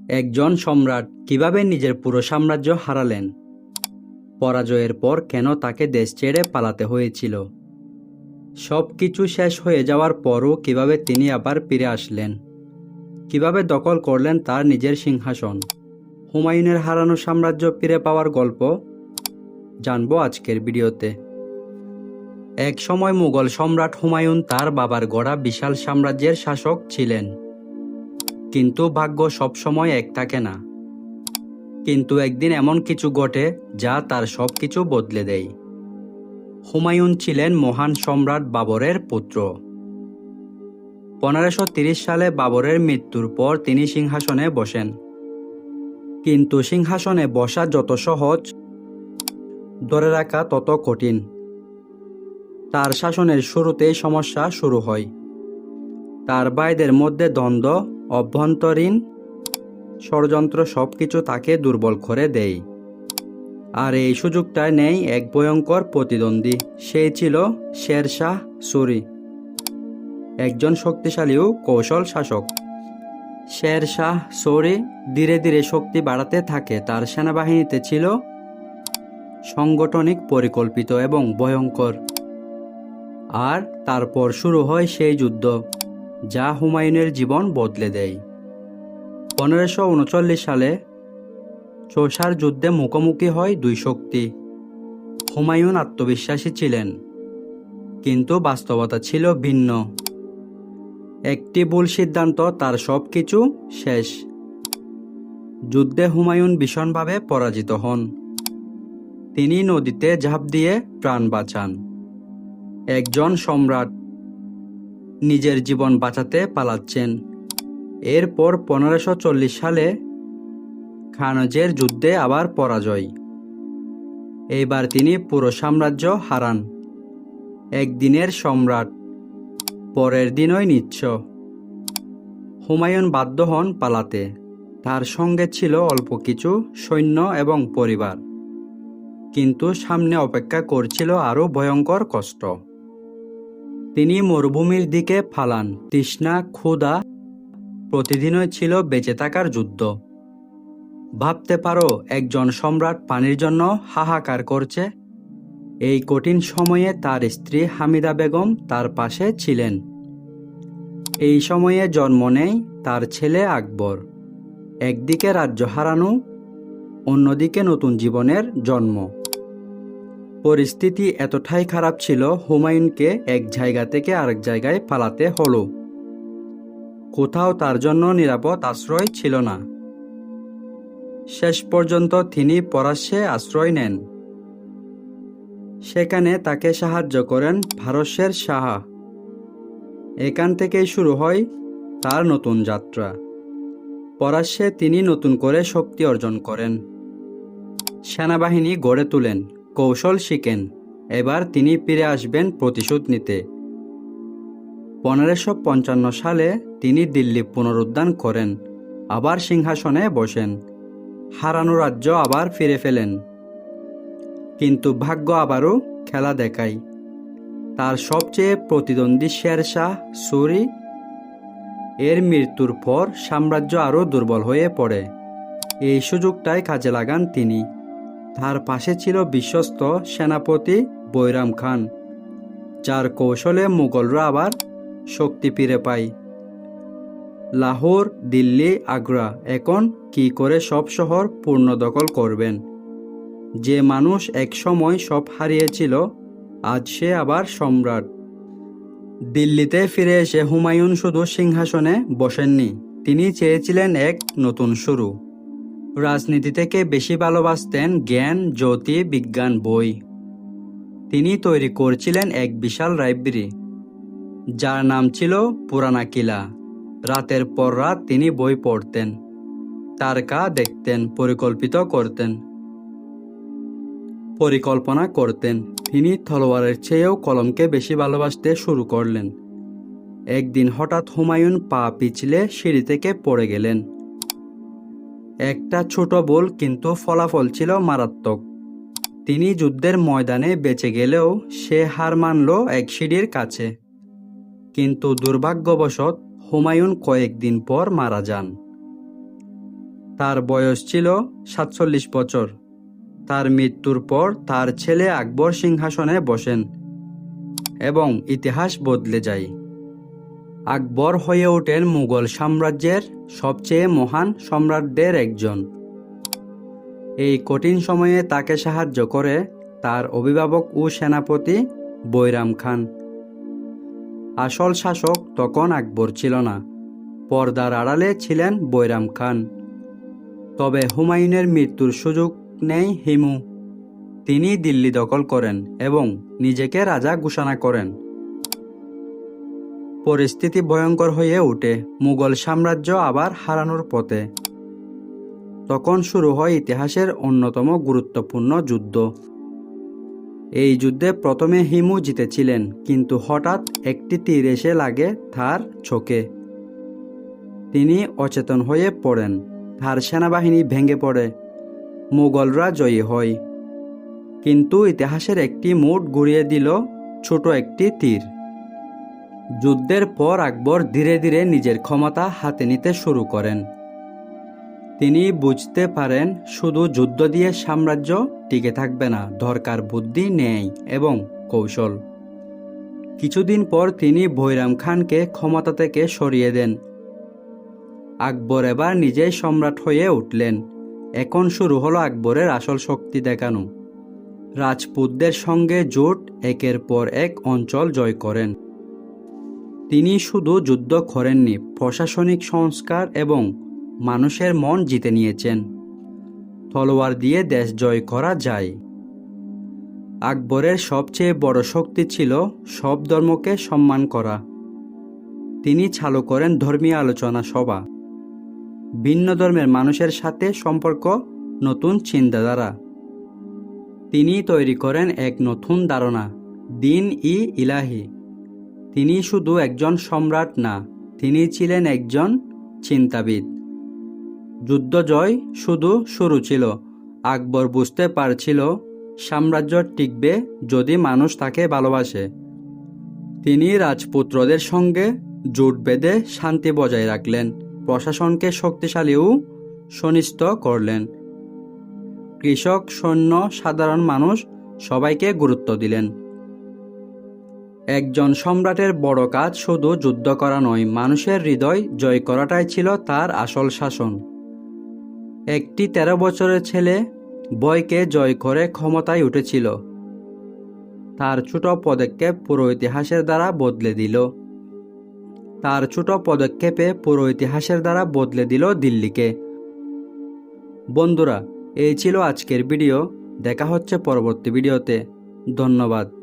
একজন সম্রাট কিভাবে নিজের পুরো সাম্রাজ্য হারালেন? পরাজয়ের পর কেন তাকে দেশ ছেড়ে পালাতে হয়েছিল? সবকিছু শেষ হয়ে যাওয়ার পরও কিভাবে তিনি আবার ফিরে আসলেন? কিভাবে দখল করলেন তার নিজের সিংহাসন? হুমায়ুনের হারানো সাম্রাজ্য ফিরে পাওয়ার গল্প জানবো আজকের ভিডিওতে। এক সময় মুঘল সম্রাট হুমায়ুন তার বাবার গড়া বিশাল সাম্রাজ্যের শাসক ছিলেন। কিন্তু ভাগ্য সবসময় এক থাকে না। কিন্তু একদিন এমন কিছু ঘটে যা তার সবকিছু বদলে দেয়। হুমায়ুন ছিলেন মহান সম্রাট বাবরের পুত্র। 1530 সালে বাবরের মৃত্যুর পর তিনি সিংহাসনে বসেন। কিন্তু সিংহাসনে বসা যত সহজ, ধরে রাখা তত কঠিন। তার শাসনের শুরুতেই সমস্যা শুরু হয়। তার ভাইদের মধ্যে দ্বন্দ্ব, অভ্যন্তরীণ ষড়যন্ত্র সবকিছু তাকে দুর্বল করে দেয়। আর এই সুযোগটা নেই এক ভয়ঙ্কর প্রতিদ্বন্দ্বী। সেই ছিল শের শাহ সুরি, একজন শক্তিশালী ও কৌশল শাসক। শের শাহ সুরি ধীরে ধীরে শক্তি বাড়াতে থাকে। তার সেনাবাহিনীতে ছিল সাংগঠনিক, পরিকল্পিত এবং ভয়ঙ্কর। আর তারপর শুরু হয় সেই যুদ্ধ যা হুমায়ুনের জীবন বদলে দেয়। 1539 সালে চৌসার যুদ্ধে মুখোমুখি হয় দুই শক্তি। হুমায়ুন আত্মবিশ্বাসী ছিলেন, কিন্তু বাস্তবতা ছিল ভিন্ন। একটি ভুল সিদ্ধান্ত তার সবকিছু শেষ। যুদ্ধে হুমায়ুন ভীষণভাবে পরাজিত হন। তিনি নদীতে ঝাঁপ দিয়ে প্রাণ বাঁচান। একজন সম্রাট নিজের জীবন বাঁচাতে পালাচ্ছেন। এরপর 1540 সালে খানজের যুদ্ধে আবার পরাজয়। এইবার তিনি পুরো সাম্রাজ্য হারান। একদিনের সম্রাট, পরের দিনই নিঃস্ব। হুমায়ুন বাধ্য হন পালাতে। তার সঙ্গে ছিল অল্প কিছু সৈন্য এবং পরিবার। কিন্তু সামনে অপেক্ষা করছিল আরও ভয়ঙ্কর কষ্ট। তিনি মরুভূমির দিকে পালান। তৃষ্ণা, ক্ষুধা, প্রতিদিনই ছিল বেঁচে থাকার যুদ্ধ। ভাবতে পারো, একজন সম্রাট পানির জন্য হাহাকার করছে। এই কঠিন সময়ে তার স্ত্রী হামিদা বেগম তার পাশে ছিলেন। এই সময়ে জন্ম নেয় তার ছেলে আকবর। একদিকে রাজ্য হারানো, অন্যদিকে নতুন জীবনের জন্ম। পরিস্থিতি এতটাই খারাপ ছিল, হুমায়ুনকে এক জায়গা থেকে আরেক জায়গায় পালাতে হলো। কোথাও তার জন্য নিরাপদ আশ্রয় ছিল না। শেষ পর্যন্ত তিনি পরাস্যে আশ্রয় নেন। সেখানে তাকে সাহায্য করেন পারস্যের শাহ। এখান থেকেই শুরু হয় তার নতুন যাত্রা। পরাস্যে তিনি নতুন করে শক্তি অর্জন করেন, সেনাবাহিনী গড়ে তোলেন, কৌশল শিখেন। এবার তিনি ফিরে আসবেন প্রতিশোধ নিতে। 1555 সালে তিনি দিল্লি পুনরুদ্ধার করেন, আবার সিংহাসনে বসেন। হারানো রাজ্য আবার ফিরে ফেলেন। কিন্তু ভাগ্য আবারও খেলা দেখায়। তার সবচেয়ে প্রতিদ্বন্দ্বী শের শাহ সুরি এর মৃত্যুর পর সাম্রাজ্য আরও দুর্বল হয়ে পড়ে। এই সুযোগটাই কাজে লাগান তিনি। তার পাশে ছিল বিশ্বস্ত সেনাপতি বৈরাম খান, যার কৌশলে মুঘলরা আবার শক্তি ফিরে পায়। লাহোর, দিল্লি, আগ্রা, এখন কি করে সব শহর পূর্ণ দখল করবেন? যে মানুষ এক সময় সব হারিয়েছিল, আজ সে আবার সম্রাট। দিল্লিতে ফিরে এসে হুমায়ুন শুধু সিংহাসনে বসেননি, তিনি চেয়েছিলেন এক নতুন শুরু। রাজনীতি থেকে বেশি ভালোবাসতেন জ্ঞান, জ্যোতির্বিজ্ঞান, বই। তিনি তৈরি করছিলেন এক বিশাল লাইব্রেরি, যার নাম ছিল পুরানা কিলা। রাতের পর রাত তিনি বই পড়তেন, তারকা দেখতেন, পরিকল্পনা করতেন। তিনি তলোয়ারের চেয়েও কলমকে বেশি ভালোবাসতে শুরু করলেন। একদিন হঠাৎ হুমায়ুন পা পিছলে সিঁড়ি থেকে পড়ে গেলেন। একটা ছোট ভুল, কিন্তু ফলাফল ছিল মারাত্মক। তিনি যুদ্ধের ময়দানে বেঁচে গেলেও সে হার মানল এক সিঁড়ির কাছে। কিন্তু দুর্ভাগ্যবশত হুমায়ুন কয়েকদিন পর মারা যান। তার বয়স ছিল 47 বছর। তার মৃত্যুর পর তার ছেলে আকবর সিংহাসনে বসেন এবং ইতিহাস বদলে যায়। আকবর হয়ে ওঠেন মুঘল সাম্রাজ্যের সবচেয়ে মহান সম্রাটদের একজন। এই কঠিন সময়ে তাকে সাহায্য করে তার অভিভাবক ও সেনাপতি বৈরাম খান। আসল শাসক তখন আকবর ছিল না, পর্দার আড়ালে ছিলেন বৈরাম খান। তবে হুমায়ুনের মৃত্যুর সুযোগ নেই হিমু। তিনি দিল্লি দখল করেন এবং নিজেকে রাজা ঘোষণা করেন। পরিস্থিতি ভয়ঙ্কর হয়ে ওঠে, মুঘল সাম্রাজ্য আবার হারানোর পথে। তখন শুরু হয় ইতিহাসের অন্যতম গুরুত্বপূর্ণ যুদ্ধ। এই যুদ্ধে প্রথমে হিমু জিতেছিলেন, কিন্তু হঠাৎ একটি তীর এসে লাগে তার চোখে। তিনি অচেতন হয়ে পড়েন। তার সেনাবাহিনী ভেঙে পড়ে। মুঘলরা জয়ী হয়। কিন্তু ইতিহাসের একটি মোড় ঘুরিয়ে দিল ছোট একটি তীর। যুদ্ধের পর আকবর ধীরে ধীরে নিজের ক্ষমতা হাতে নিতে শুরু করেন। তিনি বুঝতে পারেন শুধু যুদ্ধ দিয়ে সাম্রাজ্য টিকে থাকবে না, দরকার বুদ্ধি, ন্যায় এবং কৌশল। কিছুদিন পর তিনি বৈরাম খানকে ক্ষমতা থেকে সরিয়ে দেন। আকবর এবার নিজেই সম্রাট হয়ে উঠলেন। এখন শুরু হলো আকবরের আসল শক্তি দেখানো। রাজপুতদের সঙ্গে জোট একের পর এক অঞ্চল জয় করেন। তিনি শুধু যুদ্ধ করেননি, প্রশাসনিক সংস্কার এবং মানুষের মন জিতে নিয়েছেন। তলোয়ার দিয়ে দেশ জয় করা যায়। আকবরের সবচেয়ে বড় শক্তি ছিল সব ধর্মকে সম্মান করা। তিনি চালু করেন ধর্মীয় আলোচনা সভা, ভিন্ন ধর্মের মানুষের সাথে সম্পর্ক, নতুন চিন্তাধারা। তিনি তৈরি করেন এক নতুন ধারণা, দিন-ই-ইলাহি। তিনি শুধু একজন সম্রাট না, তিনি ছিলেন একজন চিন্তাবিদ। যুদ্ধ জয় শুধু শুরু ছিল। আকবর বুঝতে পারছিল সাম্রাজ্য টিকবে যদি মানুষ তাকে ভালোবাসে। তিনি রাজপুত্রদের সঙ্গে জোট বেঁধে শান্তি বজায় রাখলেন, প্রশাসনকে শক্তিশালী ও সুনিশ্চিত করলেন। কৃষক, সৈন্য, সাধারণ মানুষ সবাইকে গুরুত্ব দিলেন। একজন সম্রাটের বড় কাজ শুধু যুদ্ধ করা নয়, মানুষের হৃদয় জয় করাটাই ছিল তার আসল শাসন। একটি 13 বছরের ছেলে ভয়কে জয় করে ক্ষমতায় উঠেছিল। তার ছোট পদক্ষেপ পুরো ইতিহাসের দ্বারা বদলে দিল দিল্লিকে। বন্ধুরা, এই ছিল আজকের ভিডিও। দেখা হচ্ছে পরবর্তী ভিডিওতে। ধন্যবাদ।